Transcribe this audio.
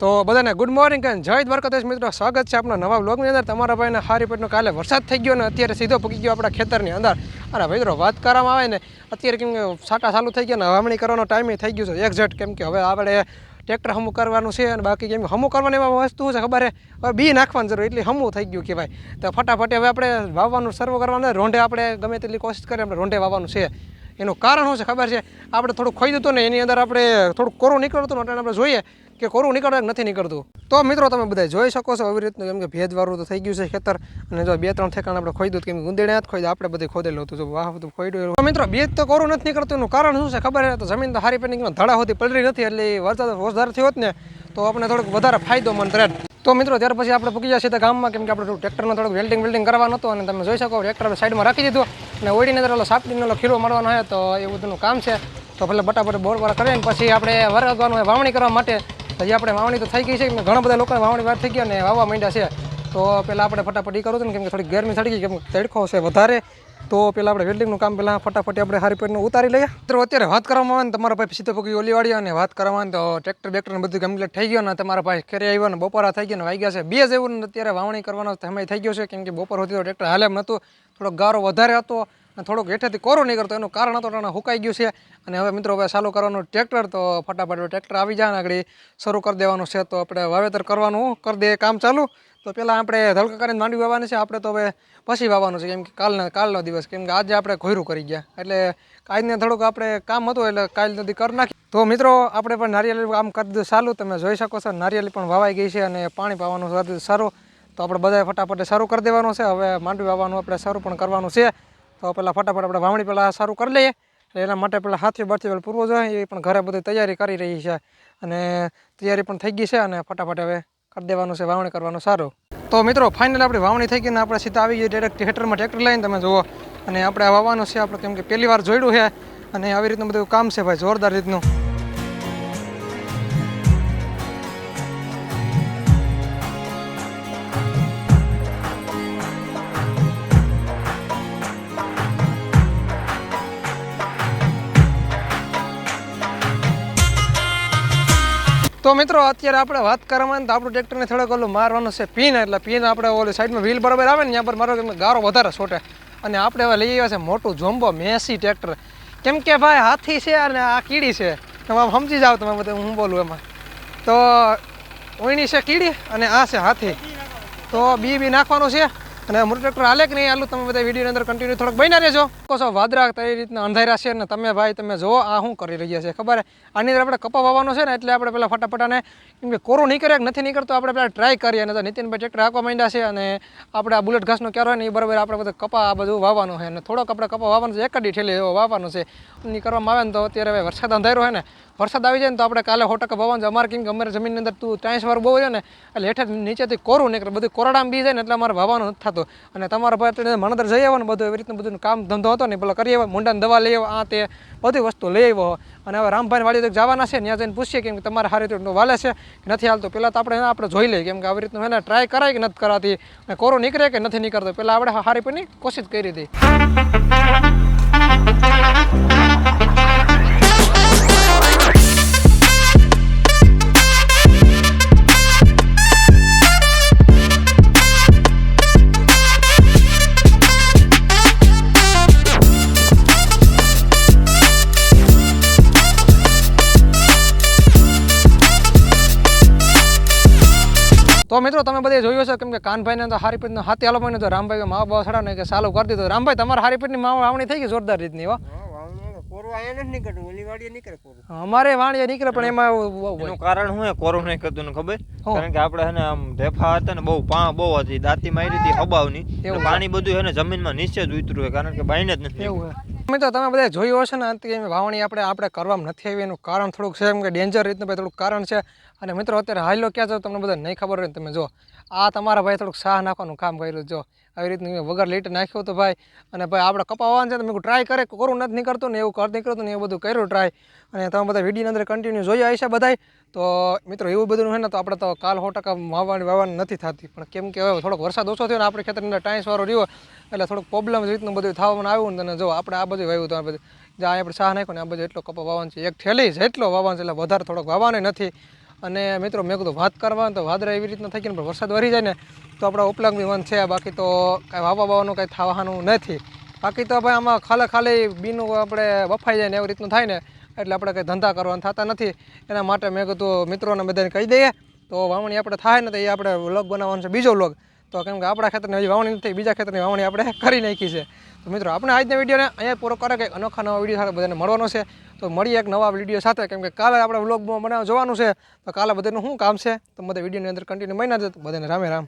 તો બધાને good morning અને જય દ્વારકાધીશ મિત્રો, સ્વાગત છે આપણા નવા વ્લોગની અંદર। તમારા ભાઈને હારી પેટનો કાલે વરસાદ થઈ ગયો ને અત્યારે સીધો પકી ગયો આપણા ખેતરની અંદર। અને મિત્રો વાત કરવામાં આવે ને અત્યારે કેમ કે સાટા ચાલુ થઈ ગયા ને વાવણી કરવાનો ટાઈમ થઈ ગયો છે એક્ઝેક્ટ, કેમ કે હવે આપણે ટ્રેક્ટર હમું કરવાનું છે અને બાકી કેમ હમું કરવાની એમાં વસ્તુ છે ખબર છે, હવે બી નાખવાની જરૂર એટલે હમું થઈ ગયું કહેવાય। તો ફટાફટ હવે આપણે વાવવાનું શરૂ કરવાનું, રોંઢે આપણે ગમે તેટલી કોશિશ કરીએ આપણે રોંઢે વાવવાનું છે। એનું કારણ શું છે ખબર છે, આપણે થોડું ખોઈ દીધું ને એની અંદર આપણે થોડું કોરું નીકળતું ને એટલે આપણે જોઈએ કે કોરું નીકળે નથી નીકળતું। તો મિત્રો તમે બધા જોઈ શકો છો આવી રીતનું, કેમ કે ભેજવાળું તો થઈ ગયું છે ખેતર અને જો 2-3 ઠેકાણ આપણે ખોઈ દીધું, કેમ કે ગુંદેડે હાથ ખોઈ આપણે બધું ખોદેલું હતું, જો વાહ બધું ખોઈડું। તો મિત્રો ભેજ તો કોરું નથી નીકળતું એનું કારણ શું છે ખબર છે, તો જમીન તો હારી પેનિંગનો ધડા સુધી પલળી નથી એટલે વરસાદ વધારે થયો હોત ને તો આપણે થોડુંક વધારે ફાયદોમંદ રહે। તો મિત્રો ત્યાર પછી આપણે પૂકી જશે ગામમાં, કેમ કે આપણે ટ્રેક્ટરનો થોડુંક વેલ્ડિંગ કરવાનું હતું અને તમે જોઈ શકો ટ્રેક્ટર આપણે સાઈડમાં રાખી દીધું અને ઓળીને અંદર ઓલો સાપડીનો ખીરો મારવાનો હોય તો એ બધુંનું કામ છે। તો પહેલાં બટાબટ બોર કરીને પછી આપણે વરગવાનું હોય વાવણી કરવા માટે। હજી આપણે વાવણી તો થઈ ગઈ છે, ઘણા બધા લોકોને વાવણી વાર થઈ ગયા ને વાવવા માંડ્યા છે। તો પહેલાં આપણે ફટાફટ એ કરવું હતું ને, કેમ કે થોડી ગરમી ચડી ગઈ, કેમ કે તડકો છે વધારે, તો પહેલાં આપણે વેલ્ડિંગનું કામ પહેલાં ફટાફટ આપણે હારી પેટનું ઉતારી લઈએ। તો અત્યારે વાત કરવામાં આવે ને તમારા ભાઈ સીધો પગી ઓલી વાળી અને વાત કરવામાં તો ટ્રેક્ટર બેક્ટર બધું કમ્પ્લીટ થઈ ગયો ને તમારા ભાઈ ઘરે આવ્યો ને બપોરા થઈ ગયા ને વાગ્યા છે 2 જેવું ને અત્યારે વાવણી કરવાનો સમય થઈ ગયો છે, કેમ કે બપોર સુધી તો ટ્રેક્ટર હાલે એમ નહોતું, થોડોક ગારો વધારે હતો અને થોડુંક હેઠેથી કોરો નહીં કરતો, એનું કારણ હતો ટાણા હુકાઈ ગયું છે। અને હવે મિત્રો હવે ચાલુ કરવાનું ટ્રેક્ટર, તો ફટાફટ ટ્રેક્ટર આવી જાય ને આગળ શરૂ કરી દેવાનું છે। તો આપણે વાવેતર કરવાનું કરી દે કામ ચાલુ। તો પહેલાં આપણે ધલકા કરીને માંડવી વાવવાની છે, આપણે તો હવે પછી વાવવાનું છે, કેમ કે કાલનો દિવસ, કેમ કે આજે આપણે ઘોયરું કરી ગયા એટલે આજને થોડુંક આપણે કામ હતું એટલે કાલ નથી કરી નાખી। તો મિત્રો આપણે પણ નારિયેળી કામ કરી દીધું ચાલુ, તમે જોઈ શકો છો નારિયેળી પણ વાવાઈ ગઈ છે અને પાણી પાવાનું સારું। તો આપણે બધાએ ફટાફટ શરૂ કરી દેવાનું છે, હવે માંડવી વાવવાનું આપણે શરૂ પણ કરવાનું છે। તો પહેલાં ફટાફટ આપણે વાવણી પહેલાં શરૂ કરી લઈએ, એના માટે પહેલાં હાથી બારથી પૂર્વ જોઈએ એ પણ ઘરે બધી તૈયારી કરી રહી છે અને તૈયારી પણ થઈ ગઈ છે અને ફટાફટ હવે કરી દેવાનું છે વાવણી કરવાનું સારું। તો મિત્રો ફાઇનલ આપણી વાવણી થઈ ગઈ ને આપણે સીધા આવી ગઈ ડાયરેક્ટ ખેતરમાં ટ્રેક્ટર લઈને તમે જુઓ અને આપણે વાવવાનું છે આપણે, કેમ કે પહેલી વાર જોડ્યું છે અને આવી રીતનું બધું કામ છે ભાઈ જોરદાર રીતનું। તો મિત્રો અત્યારે આપણે વાત કરવામાં તો આપણું ટ્રેક્ટરને થોડોક ઓલું મારવાનું છે પીન, એટલે પીન આપણે ઓલી સાઈડમાં વ્હીલ બરાબર આવે ને ત્યાં પર મારો ગારો વધારે છોટે અને આપણે હવે લઈ આવ્યા છે મોટું જોમ્બો મેસી ટ્રેક્ટર, કેમ કે ભાઈ હાથી છે અને આ કીડી છે, તમે આમ સમજી જાઓ તમે બધું હું બોલું એમાં। તો ઓઈણી છે કીડી અને આ છે હાથી, તો બી નાખવાનું છે અને મોટું ટ્રેક્ટર હાલે કે નહીં હાલું તમે બધા વિડીયોની અંદર કન્ટિન્યુ થોડોક બન્યા રહેજો। કહો વાદળા કઈ રીતના અંધાર્યા છે ને તમે ભાઈ તમે જુઓ આ શું કરી રહ્યા છે ખબર, આની અંદર આપણે કપા વાવવાનો છે ને એટલે આપણે પેલા ફટાફટાને કેમ કે કોરું નીકળે કે નથી નીકળતો આપણે પેલા ટ્રાય કરીએ અને તો નીતિનભાઈ ટ્રેક્ટર હાંકવા માંડ્યા છે અને આપણે આ બુલેટ ઘાસનો ક્યારો હોય ને એ બરાબર આપણે બધું કપા આ બધું વાવવાનું છે અને થોડોક આપણે કપા વાવવાનું છે, 1 ઠેલી એવો વાવવાનું છે એ કરવામાં આવે ને તો અત્યારે હવે વરસાદ અંધાર્યો હોય ને વરસાદ આવી જાય ને તો આપણે કાલે 100% વાવવાનું છે અમારે, કેમ કે અમારે જમીનની અંદર તું 30 વાર બહુ હોય ને એટલે હેઠે નીચેથી કોરું નીકળે બધું કોરડામાં બી જાય ને એટલે અમારે વાવવાનું નથી થતું। અને તમારા ભાઈ મણદર જઈ આવ્યો ને બધું એવી રીતનું બધું કામ ધંધો હતો ને પેલા કરી આવ્યો, મુંડાની દવા લઈ આવ્યો, આ તે બધી વસ્તુ લઈ આવ્યો અને હવે રામભાઈ વાળી જવાના છે ત્યાં જઈને પૂછીએ કેમ કે તમારે સારી રીતે વાલે છે કે નથી હાલતો, પહેલાં તો આપણે જોઈ લઈએ કેમ કે આવી રીતનું એને ટ્રાય કરાય કે નથી કરાતી અને કોરો નીકળે કે નથી નીકળતો, પહેલાં આપણે સારી પણની કોશિશ કરી હતી। તો મિત્રો તમે બધે જોયું છે કેમ કે કાનભાઈને તો હારી પેટનો હાથી હાલો મને તો રામભાઈ મા બાવા છડા ને કે ચાલુ કરી દીધું। રામભાઈ તમારે હારી પેટની વાવણી થઈ ગઈ જોરદાર રીતની હો? અમારે વાણીએ નીકળે પણ એમાં કારણ શું કોરું નહીં કરતું ખબર, કારણ કે આપણે હેને આમ ઢેફા હતા ને બહુ હતી દાંતી મારી હતી હબાવની, પાણી બધું હેને જમીનમાં નીચે જ ઉતર્યું કારણ કે બાઈને જ નથી એવું। મિત્રો તમે બધા જોયું હશે ને અંતે વાવણી આપણે કરવામાં નથી આવી, એનું કારણ થોડુંક છે એમ કે ડેન્જર રીતનું ભાઈ થોડુંક કારણ છે। અને મિત્રો અત્યારે હાલો ક્યાં જાવ તમને બધા નહીં ખબર હોય ને તમે જો આ તમારા ભાઈ થોડુંક સાહ નાખવાનું કામ કર્યું, જો આવી રીતનું વગર લીટ નાખ્યું તો ભાઈ અને ભાઈ આપણે કપાવવાનું છે તો મેં ટ્રાય કરે કોરું નથી નીકળતું ને એવું નીકળતું ને એવું બધું કર્યું ટ્રાય અને તમે બધા વિડીયોની અંદર કન્ટિન્યુ જોઈ છે બધાય। તો મિત્રો એવું બધું હોય ને તો આપણે તો કાલ 100% વાવવાની નથી થતી, પણ કેમ કે હવે થોડોક વરસાદ ઓછો થયો ને આપણે ખેતરની અંદર ટાઈસ વાળો રહ્યો એટલે થોડુંક પ્રોબ્લેમ રીતનું બધું થવાનું આવ્યું ને જો આપણે આ બધું વાવ્યું તો આ બધું જ્યાં આપણે સાહ નાખ્યો ને આ બધું એટલો કપા વાવવાનું છે, 1 થેલી જેટલો વાવવાનું છે એટલે વધારે થોડોક વાવવાનો નથી। અને મિત્રો મેં કીધું વાત કરવા તો વાદળા એવી રીતના થઈ ગયા પણ વરસાદ વરી જાય ને તો આપણા ઉપલાંગ બી વન છે, બાકી તો કાંઈ વાવવા બાવાનું કાંઈ થવાનું નથી. બાકી તો ભાઈ આમાં ખાલી બીનું આપણે વફાઈ જાય ને એવી રીતનું થાય ને એટલે આપણે કંઈ ધંધા કરવાના થતા નથી. એના માટે મેં કીધું મિત્રોને બધાને કહી દઈએ તો વાવણી આપણે થાય ને તો એ આપણે વ્લોગ બનાવવાનો છે બીજો વ્લોગ. તો કેમ કે આપણા ખેતરની હજી વાવણી નથી, બીજા ખેતરની વાવણી આપણે કરી નાખી છે. તો મિત્રો આપણે આજના વિડીયોને અહીંયા પૂરો કરે કે અનોખા નવા વિડીયો સાથે બધાને મળવાનો છે. તો મળીએ એક નવા વિડીયો સાથે, કેમ કે કાલે આપણે વ્લોગ બનાવવા જોવાનું છે. તો કાલે બધાનું શું કામ છે તો બધા વિડીયોની અંદર કન્ટિન્યુ બન્યા છે. તો બધાને રામે રામ.